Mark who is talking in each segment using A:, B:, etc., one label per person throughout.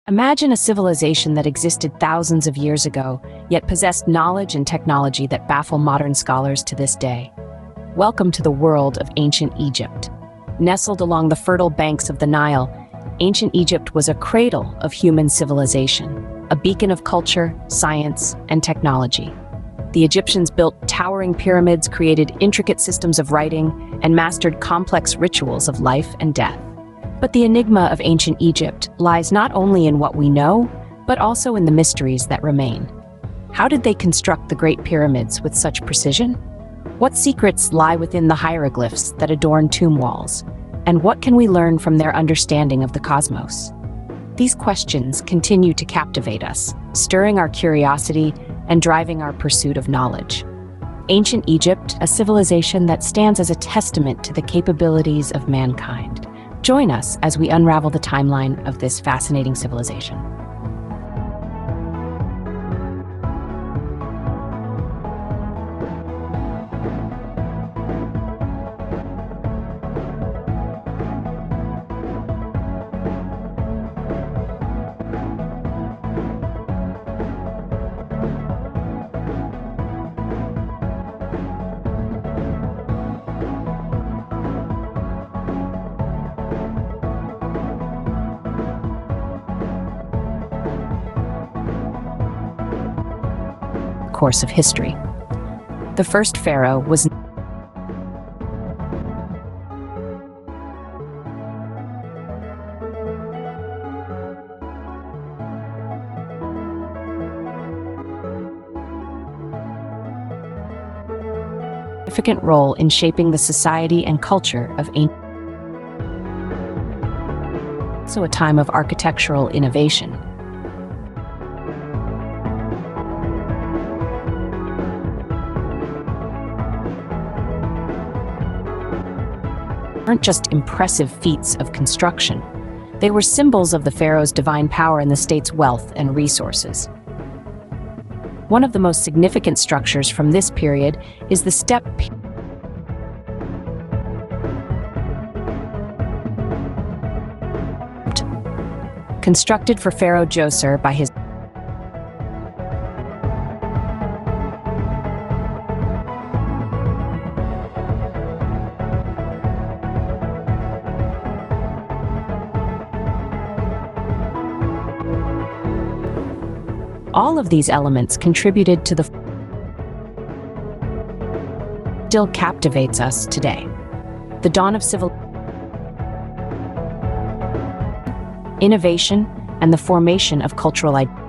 A: Imagine a civilization that existed thousands of years ago, yet possessed knowledge and technology that baffle modern scholars to this day. Welcome to the world of ancient Egypt. Nestled along the fertile banks of the Nile, ancient Egypt was a cradle of human civilization, a beacon of culture, science, and technology. The Egyptians built towering pyramids, created intricate systems of writing, and mastered complex rituals of life and death. But the enigma of ancient Egypt lies not only in what we know, but also in the mysteries that remain. How did they construct the Great Pyramids with such precision? What secrets lie within the hieroglyphs that adorn tomb walls? And what can we learn from their understanding of the cosmos? These questions continue to captivate us, stirring our curiosity and driving our pursuit of knowledge. Ancient Egypt, a civilization that stands as a testament to the capabilities of mankind. Join us as we unravel the timeline of this fascinating civilization. Course of history. The first pharaoh was significant role in shaping the society and culture of ancient. Also a time of architectural innovation. Aren't just impressive feats of construction. They were symbols of the pharaoh's divine power and the state's wealth and resources. One of the most significant structures from this period is the step constructed for Pharaoh Djoser by his All of these elements contributed to the still captivates us today. The dawn of innovation and the formation of cultural identity.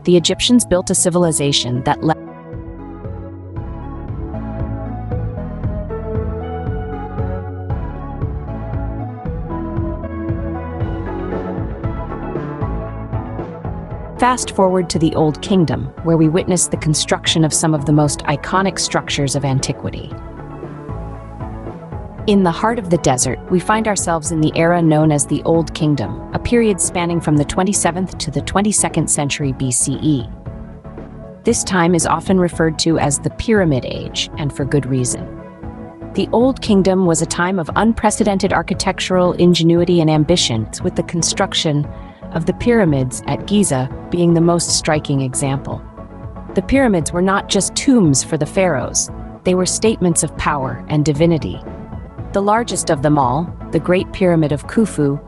A: The Egyptians built a civilization that led Fast forward to the Old Kingdom, where we witness the construction of some of the most iconic structures of antiquity. In the heart of the desert, we find ourselves in the era known as the Old Kingdom, a period spanning from the 27th to the 22nd century BCE. This time is often referred to as the Pyramid Age, and for good reason. The Old Kingdom was a time of unprecedented architectural ingenuity and ambition, with the construction of the pyramids at Giza being the most striking example. The pyramids were not just tombs for the pharaohs, they were statements of power and divinity. The largest of them all, the Great Pyramid of Khufu,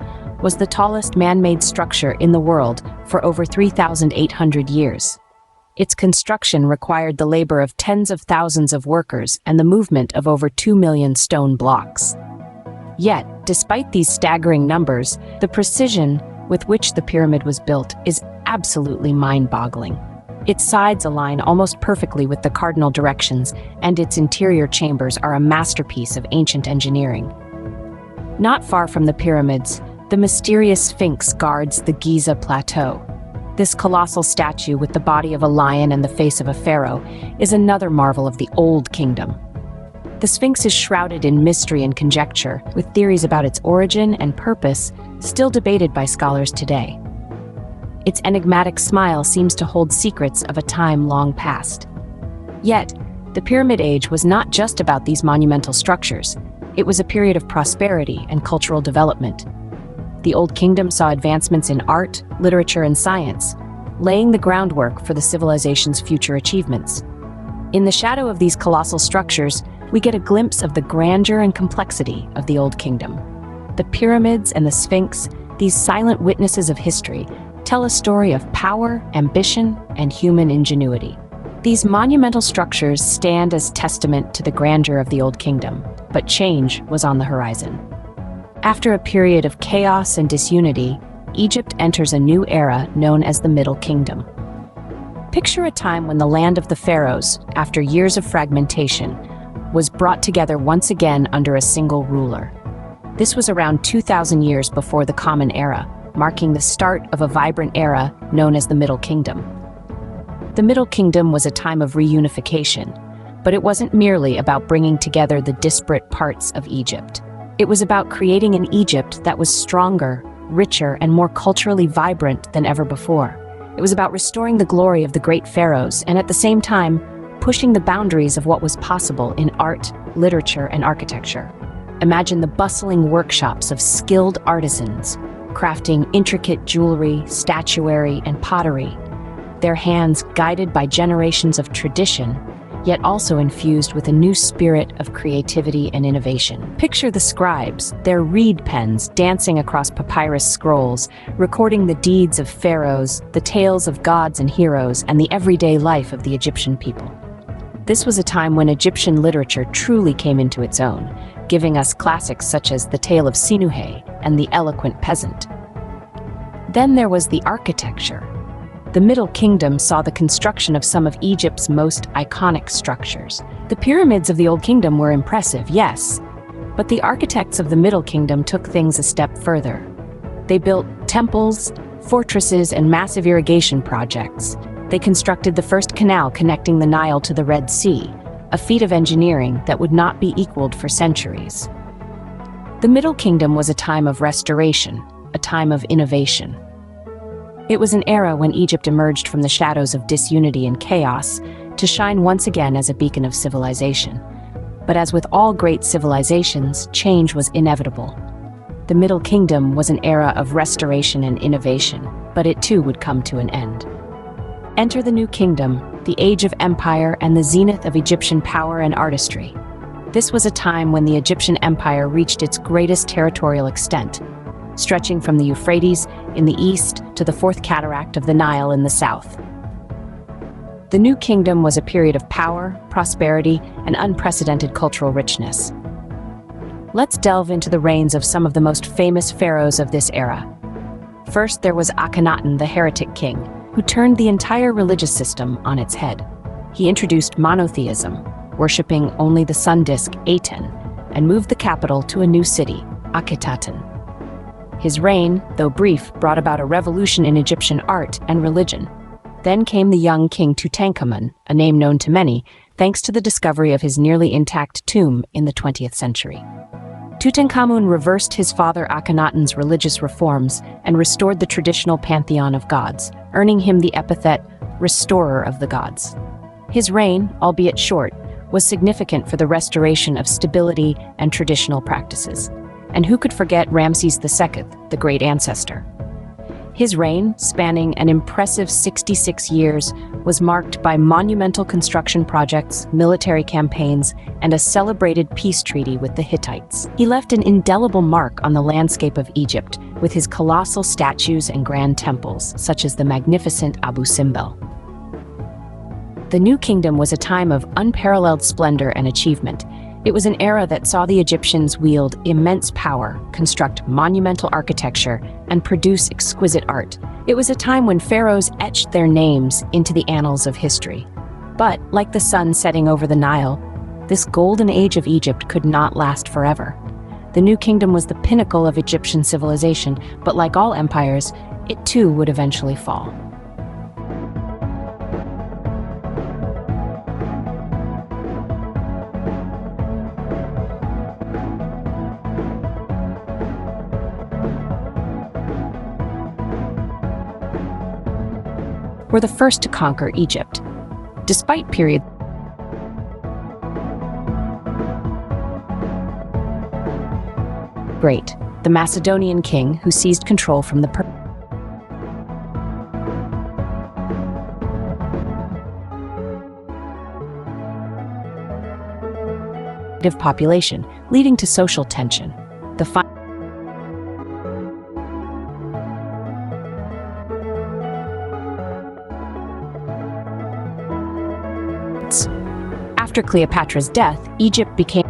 A: was the tallest man-made structure in the world for over 3,800 years. Its construction required the labor of tens of thousands of workers and the movement of over 2 million stone blocks. Yet, despite these staggering numbers, the precision with which the pyramid was built is absolutely mind-boggling. Its sides align almost perfectly with the cardinal directions, and its interior chambers are a masterpiece of ancient engineering. Not far from the pyramids, the mysterious Sphinx guards the Giza Plateau. This colossal statue with the body of a lion and the face of a pharaoh is another marvel of the Old Kingdom. The Sphinx is shrouded in mystery and conjecture, with theories about its origin and purpose still debated by scholars today. Its enigmatic smile seems to hold secrets of a time long past. Yet, the Pyramid Age was not just about these monumental structures. It was a period of prosperity and cultural development. The Old Kingdom saw advancements in art, literature, and science, laying the groundwork for the civilization's future achievements. In the shadow of these colossal structures, we get a glimpse of the grandeur and complexity of the Old Kingdom. The pyramids and the Sphinx, these silent witnesses of history, tell a story of power, ambition, and human ingenuity. These monumental structures stand as testament to the grandeur of the Old Kingdom, but change was on the horizon. After a period of chaos and disunity, Egypt enters a new era known as the Middle Kingdom. Picture a time when the land of the pharaohs, after years of fragmentation, was brought together once again under a single ruler. This was around 2,000 years before the Common Era, marking the start of a vibrant era known as the Middle Kingdom. The Middle Kingdom was a time of reunification, but it wasn't merely about bringing together the disparate parts of Egypt. It was about creating an Egypt that was stronger, richer, and more culturally vibrant than ever before. It was about restoring the glory of the great pharaohs and at the same time, pushing the boundaries of what was possible in art, literature, and architecture. Imagine the bustling workshops of skilled artisans, crafting intricate jewelry, statuary, and pottery, their hands guided by generations of tradition, yet also infused with a new spirit of creativity and innovation. Picture the scribes, their reed pens dancing across papyrus scrolls, recording the deeds of pharaohs, the tales of gods and heroes, and the everyday life of the Egyptian people. This was a time when Egyptian literature truly came into its own, giving us classics such as The Tale of Sinuhe and The Eloquent Peasant. Then there was the architecture. The Middle Kingdom saw the construction of some of Egypt's most iconic structures. The pyramids of the Old Kingdom were impressive, yes, but the architects of the Middle Kingdom took things a step further. They built temples, fortresses, and massive irrigation projects. They constructed the first canal connecting the Nile to the Red Sea, a feat of engineering that would not be equaled for centuries. The Middle Kingdom was a time of restoration, a time of innovation. It was an era when Egypt emerged from the shadows of disunity and chaos to shine once again as a beacon of civilization. But as with all great civilizations, change was inevitable. The Middle Kingdom was an era of restoration and innovation, but it too would come to an end. Enter the New Kingdom, the age of empire and the zenith of Egyptian power and artistry. This was a time when the Egyptian empire reached its greatest territorial extent, stretching from the Euphrates in the east to the Fourth Cataract of the Nile in the south. The New Kingdom was a period of power, prosperity, and unprecedented cultural richness. Let's delve into the reigns of some of the most famous pharaohs of this era. First, there was Akhenaten, the heretic king, who turned the entire religious system on its head. He introduced monotheism, worshipping only the sun disk Aten, and moved the capital to a new city, Akhetaten. His reign, though brief, brought about a revolution in Egyptian art and religion. Then came the young king Tutankhamun, a name known to many, thanks to the discovery of his nearly intact tomb in the 20th century. Tutankhamun reversed his father Akhenaten's religious reforms and restored the traditional pantheon of gods, earning him the epithet Restorer of the Gods. His reign, albeit short, was significant for the restoration of stability and traditional practices. And who could forget Ramses II, the great ancestor? His reign, spanning an impressive 66 years, was marked by monumental construction projects, military campaigns, and a celebrated peace treaty with the Hittites. He left an indelible mark on the landscape of Egypt with his colossal statues and grand temples, such as the magnificent Abu Simbel. The New Kingdom was a time of unparalleled splendor and achievement. It was an era that saw the Egyptians wield immense power, construct monumental architecture, and produce exquisite art. It was a time when pharaohs etched their names into the annals of history. But, like the sun setting over the Nile, this golden age of Egypt could not last forever. The New Kingdom was the pinnacle of Egyptian civilization, but like all empires, it too would eventually fall. Were the first to conquer Egypt. Despite periods Great, the Macedonian king who seized control from the population, leading to social tension. After Cleopatra's death, Egypt became